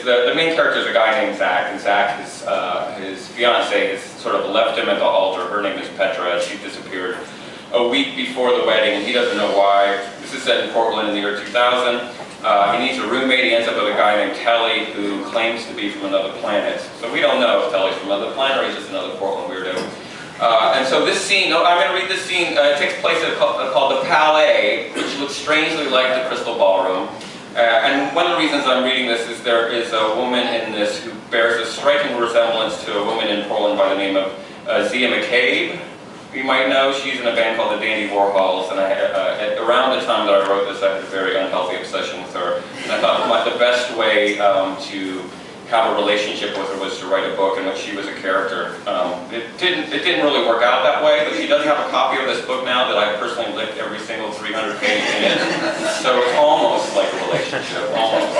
the main character is a guy named Zach, and Zach, his fiancée, has sort of left him at the altar. Her name is Petra. She disappeared a week before the wedding, and he doesn't know why. This is set in Portland in the year 2000. He needs a roommate. He ends up with a guy named Telly who claims to be from another planet. So we don't know if Telly's from another planet or he's just another Portland weirdo. And so this scene, I'm going to read this scene, it takes place at called the Palais, which looks strangely like the Crystal Ballroom. And one of the reasons I'm reading this is there is a woman in this who bears a striking resemblance to a woman in Portland by the name of Mia McZane. You might know she's in a band called the Dandy Warhols, and around the time that I wrote this, I had a very unhealthy obsession with her. And I thought the best way to have a relationship with her was to write a book in which she was a character. It didn't really work out that way, but she does have a copy of this book now that I personally licked every single 300 page in it. So it's almost like a relationship, almost.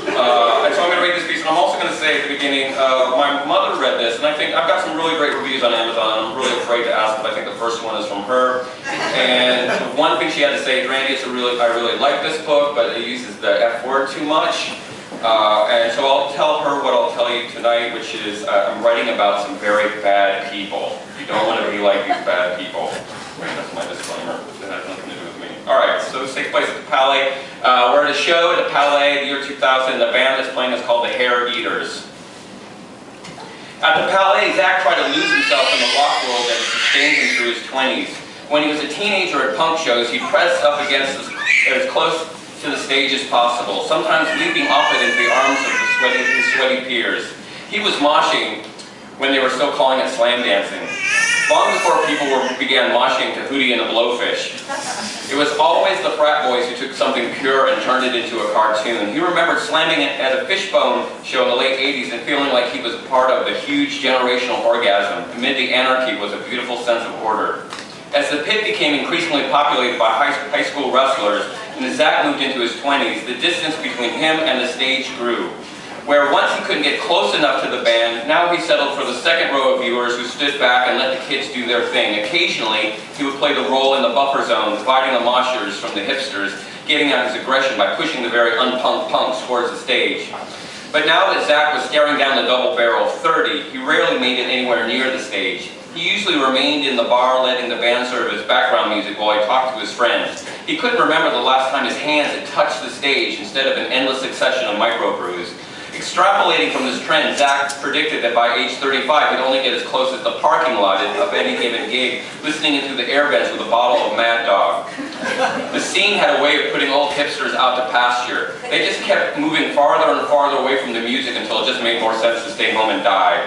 And so I'm going to read this piece, and I'm also going to say at the beginning, my mother read this, and I think I've got some really great reviews on Amazon, and I'm really afraid to ask, but I think the first one is from her. And the one thing she had to say, Randy, I really like this book, but it uses the F word too much. And so I'll tell her what I'll tell you tonight, which is I'm writing about some very bad people. You don't want to be like these bad people. That's my disclaimer. It has nothing to do with me. Alright, so this takes place at the Palais. We're at a show at the Palais, the year 2000. The band that's playing is called the Hair Eaters. At the Palais, Zach tried to lose himself in the rock world that sustained him through his 20s. When he was a teenager at punk shows, he pressed up against as close to the stage as possible, sometimes leaping off it into the arms of his sweaty peers. He was moshing when they were still calling it slam dancing. Long before people began moshing to Hootie and the Blowfish. It was always the frat boys who took something pure and turned it into a cartoon. He remembered slamming it at a Fishbone show in the late 80s and feeling like he was a part of the huge generational orgasm. Amid the anarchy was a beautiful sense of order. As the pit became increasingly populated by high school wrestlers, and as Zach moved into his 20s, the distance between him and the stage grew. Where once he couldn't get close enough to the band, now he settled for the second row of viewers who stood back and let the kids do their thing. Occasionally, he would play the role in the buffer zone, dividing the moshers from the hipsters, getting out his aggression by pushing the very unpunked punks towards the stage. But now that Zach was staring down the double barrel of 30, he rarely made it anywhere near the stage. He usually remained in the bar letting the band serve as background music while he talked to his friends. He couldn't remember the last time his hands had touched the stage instead of an endless succession of microbrews. Extrapolating from this trend, Zach predicted that by age 35 he'd only get as close as the parking lot of any given gig, listening into the air vents with a bottle of Mad Dog. The scene had a way of putting old hipsters out to pasture. They just kept moving farther and farther away from the music until it just made more sense to stay home and die.